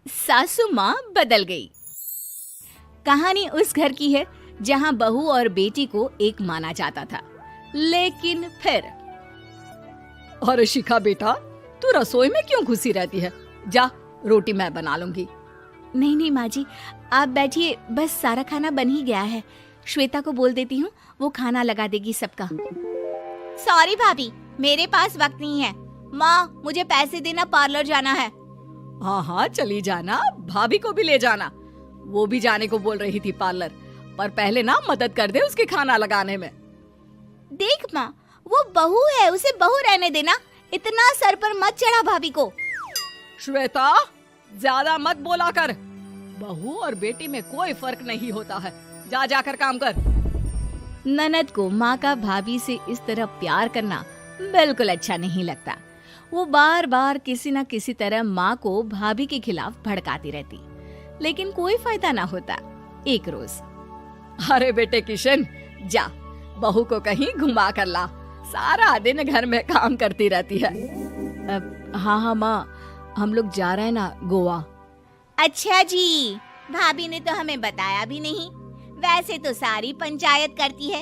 सासू माँ बदल गई। कहानी उस घर की है जहाँ बहू और बेटी को एक माना जाता था, लेकिन फिर अरे शिखा बेटा, तू रसोई में क्यों घुसी रहती है? जा, रोटी मैं बना लूंगी। नहीं नहीं माँ जी, आप बैठिए, बस सारा खाना बन ही गया है। श्वेता को बोल देती हूँ, वो खाना लगा देगी सबका। सॉरी भाभी, मेरे पास वक्त नहीं है। माँ, मुझे पैसे देना, पार्लर जाना है। हाँ हाँ चली जाना, भाभी को भी ले जाना। वो भी जाने को बोल रही थी पार्लर, पर पहले ना मदद कर दे उसके खाना लगाने में। देख माँ, वो बहू है, उसे बहू रहने देना, इतना सर पर मत चढ़ा भाभी को। श्वेता, ज्यादा मत बोला कर। बहू और बेटी में कोई फर्क नहीं होता है। जा जाकर काम कर। ननद को माँ का भाभी से इस तरह प्यार करना बिल्कुल अच्छा नहीं लगता। वो बार बार किसी न किसी तरह माँ को भाभी के खिलाफ भड़काती रहती, लेकिन कोई फायदा ना होता। एक रोज, अरे बेटे किशन, जा बहू को कहीं घुमा कर ला, सारा दिन घर में काम करती रहती है। हाँ हाँ माँ, हम लोग जा रहे हैं ना गोवा। अच्छा जी, भाभी ने तो हमें बताया भी नहीं। वैसे तो सारी पंचायत करती है,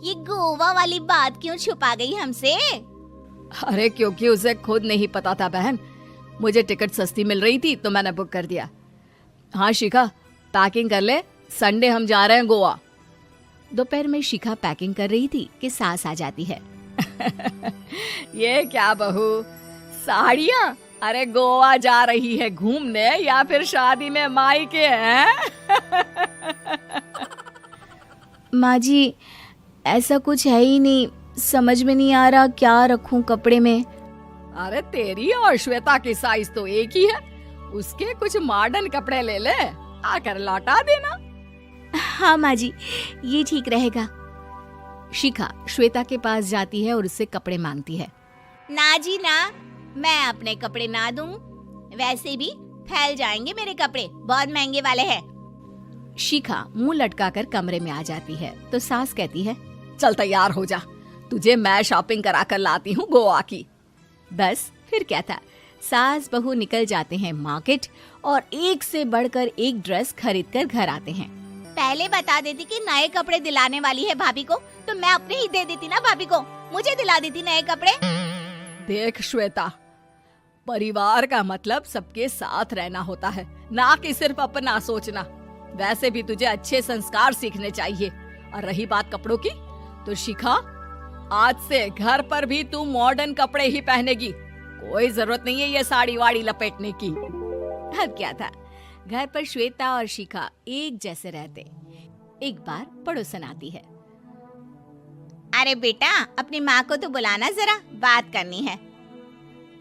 ये गोवा वाली बात क्यों छुपा गई हमसे? अरे क्योंकि उसे खुद नहीं पता था बहन। मुझे टिकट सस्ती मिल रही थी तो मैंने बुक कर दिया। हाँ शिखा, पैकिंग कर ले, संडे हम जा रहे हैं गोवा। दोपहर में शिखा पैकिंग कर रही थी कि सास आ जाती है। ये क्या बहू, साड़ियाँ? अरे गोवा जा रही है घूमने या फिर शादी में मायके हैं? माँ जी, ऐसा कुछ है ही नहीं, समझ में नहीं आ रहा क्या रखूं कपड़े में। अरे तेरी और श्वेता की साइज तो एक ही है, उसके कुछ मॉडर्न कपड़े ले ले, आकर लौटा देना। हाँ माँ जी, ये ठीक रहेगा। शिखा श्वेता के पास जाती है और उससे कपड़े मांगती है। ना जी ना, मैं अपने कपड़े ना दूं, वैसे भी फैल जाएंगे मेरे कपड़े, बहुत महंगे वाले हैं। शिखा मुंह लटकाकर कमरे में आ जाती है तो सास कहती है, चल तैयार हो जा, तुझे मैं शॉपिंग करा कर लाती हूँ गोवा की। बस फिर क्या था, सास बहू निकल जाते हैं मार्केट और एक से बढ़कर एक ड्रेस खरीद कर घर आते हैं। पहले बता देती कि नए कपड़े दिलाने वाली है भाभी को, तो मैं अपने ही दे देती ना भाभी को, मुझे दिला देती नए कपड़े। देख श्वेता, परिवार का मतलब सबके साथ रहना होता है, ना कि सिर्फ अपना सोचना। वैसे भी तुझे अच्छे संस्कार सीखने चाहिए। और रही बात कपड़ों की, तो शिखा, आज से घर पर भी तू मॉडर्न कपड़े ही पहनेगी। कोई जरूरत नहीं है ये साड़ी वाड़ी लपेटने की। अब क्या था, घर पर श्वेता और शिखा एक जैसे रहते। एक बार पड़ोसन आती है। अरे बेटा, अपनी माँ को तो बुलाना जरा, बात करनी है।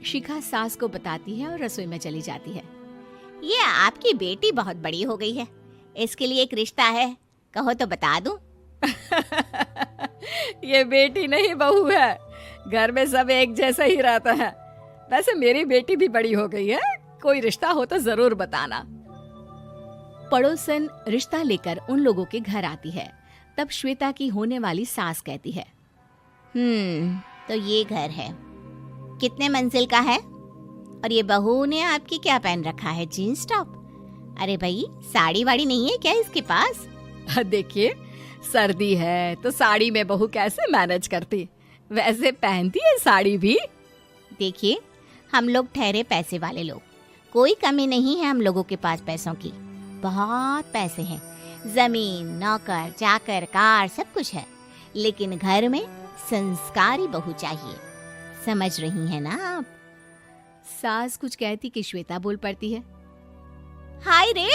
शिखा सास को बताती है और रसोई में चली जाती है। ये आपकी बेटी बहुत बड़ी हो गई है, इसके लिए एक रिश्ता है, कहो तो बता दूं। ये बेटी नहीं बहू है, घर में सब एक जैसा ही रहता है। वैसे मेरी बेटी भी बड़ी हो गई है, कोई रिश्ता हो तो जरूर बताना। पड़ोसन रिश्ता लेकर उन लोगों के घर आती है। तब श्वेता की होने वाली सास कहती है, तो ये घर है, कितने मंजिल का है? और ये बहू ने आपकी क्या पहन रखा है, जीन्स टॉप? अरे भाई, साड़ी वाड़ी नहीं है क्या इसके पास? देखिए, सर्दी है तो साड़ी में बहू कैसे मैनेज करती, वैसे पहनती है साड़ी भी। देखिए, हम लोग ठहरे पैसे वाले लोग, कोई कमी नहीं है हम लोगों के पास पैसों की, बहुत पैसे हैं, जमीन, नौकर चाकर, कार, सब कुछ है, लेकिन घर में संस्कारी बहू चाहिए। समझ रही हैं ना आप? सास कुछ कहती कि श्वेता बोल पड़ती है, हाय रे,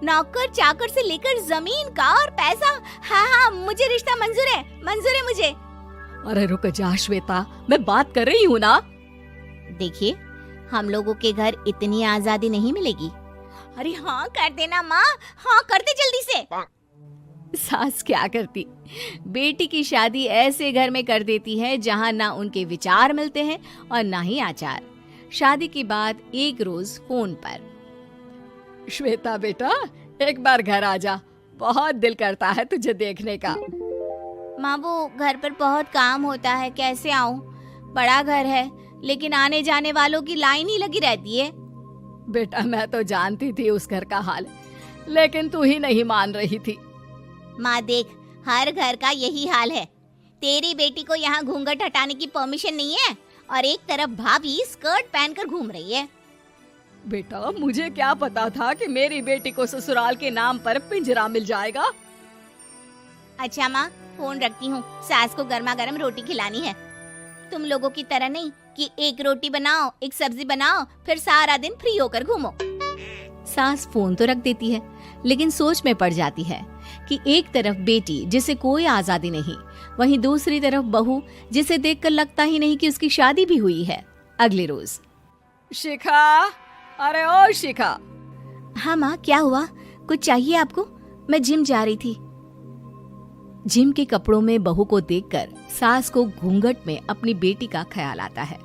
नौकर चाकर से लेकर जमीन, कार, पैसा, हाँ हाँ मुझे रिश्ता मंजूर है, मंजूर है मुझे। अरे रुक जा श्वेता, मैं बात कर रही हूँ ना। देखिए, हम लोगों के घर इतनी आजादी नहीं मिलेगी। अरे हाँ कर देना माँ, हाँ कर दे जल्दी से। सास क्या करती, बेटी की शादी ऐसे घर में कर देती है जहाँ ना उनके विचार मिलते हैं और ना ही आचार। शादी के बाद एक रोज फोन पर, श्वेता बेटा, एक बार घर आ जा, बहुत दिल करता है तुझे देखने का। माँ, वो घर पर बहुत काम होता है, कैसे आऊँ? बड़ा घर है, लेकिन आने जाने वालों की लाइन ही लगी रहती है। बेटा मैं तो जानती थी उस घर का हाल, लेकिन तू ही नहीं मान रही थी। माँ देख, हर घर का यही हाल है। तेरी बेटी को यहाँ घूंघट हटाने की परमिशन नहीं है और एक तरफ भाभी स्कर्ट पहनकर घूम रही है। बेटा मुझे क्या पता था कि मेरी बेटी को ससुराल के नाम पर पिंजरा मिल जाएगा। अच्छा माँ, फोन रखती हूँ, सास को गर्मा गर्म रोटी खिलानी है। तुम लोगों की तरह नहीं कि एक रोटी बनाओ, एक सब्जी बनाओ, फिर सारा दिन फ्री होकर घूमो। सास फोन तो रख देती है, लेकिन सोच में पड़ जाती है कि एक तरफ बेटी जिसे कोई आजादी नहीं, वहीं दूसरी तरफ बहू जिसे देखकर लगता ही नहीं कि उसकी शादी भी हुई है। अगले रोज। शिखा, अरे ओ शिखा। हाँ माँ, क्या हुआ? कुछ चाहिए आपको? मैं जिम जा रही थी। जिम के कपड़ों में बहू को देखकर सास को घूंघट में अपनी बेटी का ख्याल आता है।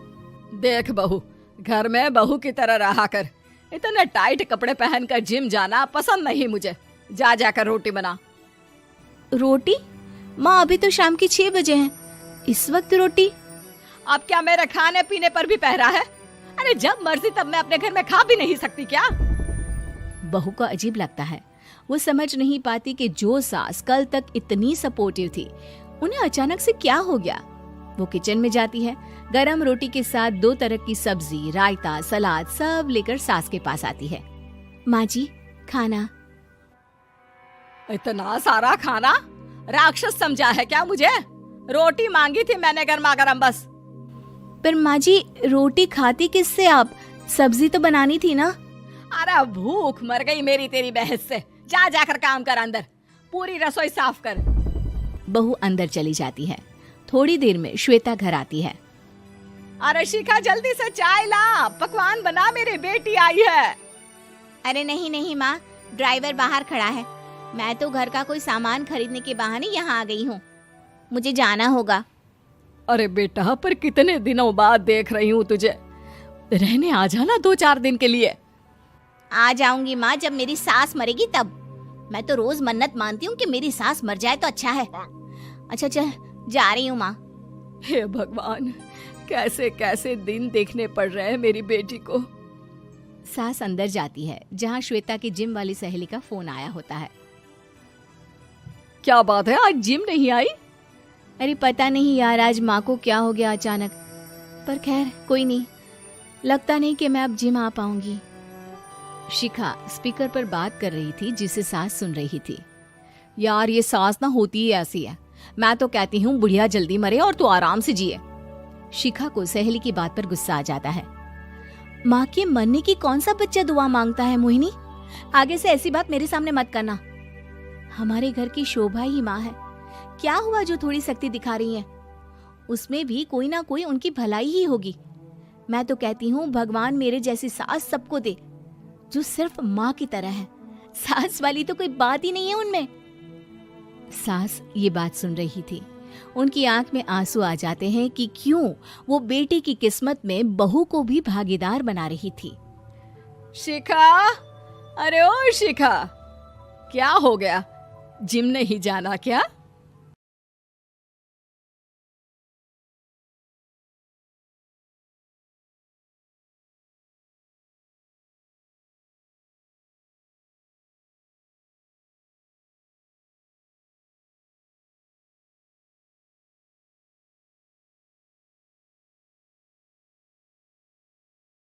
देख बहू, घर में बहू की तरह रहा कर। इतने टाइट कपड़े पहनकर जिम जाना पसंद नहीं मुझे। जा जाकर रोटी बना। रोटी? माँ अभी तो शाम के 6 बजे हैं, इस वक्त रोटी? अब क्या मेरे खाने पीने पर भी पहरा है? अरे जब मर्जी तब मैं अपने घर में खा भी नहीं सकती क्या? बहू को अजीब लगता है। वो समझ नहीं पाती कि जो सास कल तक इतनी सपोर्टिव थी, उन्हें अचानक से क्या हो गया। वो किचन में जाती है, गरम रोटी के साथ 2 तरह की सब्जी, रायता, सलाद सब लेकर सास के पास आती है। माँ जी, खाना। इतना सारा खाना? राक्षस समझा है क्या मुझे? रोटी मांगी थी मैंने गर्मा गर्म बस। पर माँ जी, रोटी खाती किससे आप? सब्जी तो बनानी थी ना। अरे भूख मर गई मेरी तेरी बहस से। जा जाकर काम कर, अंदर पूरी रसोई साफ कर। बहू अंदर चली जाती है। थोड़ी देर में श्वेता घर आती है। अरे शिखा जल्दी से चाय ला, पकवान बना, मेरी बेटी आई है। अरे नहीं नहीं माँ, ड्राइवर बाहर खड़ा है। मैं तो घर का कोई सामान खरीदने के बहाने यहाँ आ गई हूँ, मुझे जाना होगा। अरे बेटा, पर कितने दिनों बाद देख रही हूँ तुझे, रहने आ जाना 2-4 दिन के लिए। आ जाऊंगी माँ, जब मेरी सास मरेगी तब। मैं तो रोज मन्नत मानती हूँ कि मेरी सास मर जाए तो अच्छा है। अच्छा चल, जा रही हूँ माँ। हे भगवान, कैसे कैसे दिन देखने पड़ रहे हैं मेरी बेटी को। सास अंदर जाती है, जहाँ श्वेता की जिम वाली सहेली का फोन आया होता है। क्या बात है, आज जिम नहीं आई? अरे पता नहीं यार, आज माँ को क्या हो गया अचानक। पर खैर कोई नहीं, लगता नहीं कि मैं अब जिम आ पाऊंगी। शिखा स्पीकर पर बात कर रही थी, जिसे सास सुन रही थी। यार ये सास ना होती ही ऐसी है। मैं तो कहती हूँ बुढ़िया जल्दी मरे और तू आराम से जिए। शिखा को सहेली की बात पर गुस्सा आ जाता है। माँ के मरने की कौन सा बच्चा दुआ मांगता है मोहिनी? आगे से ऐसी बात मेरे सामने मत करना। हमारे घर की शोभा ही माँ है। क्या हुआ जो थोड़ी सख्ती दिखा रही है? उसमें भी कोई ना कोई उनकी भलाई ही होगी। मैं तो कहती हूँ भगवान मेरे जैसी सास सबको दे, जो सिर्फ माँ की तरह है। सास वाली तो कोई बात ही नहीं है उनमें। सास ये बात सुन रही थी। उनकी आंख में आंसू आ जाते हैं कि क्यों वो बेटी की किस्मत में बहू को भी भागीदार बना रही थी। शिखा, अरे ओ शिखा, क्या हो गया? जिम नहीं जाना क्या?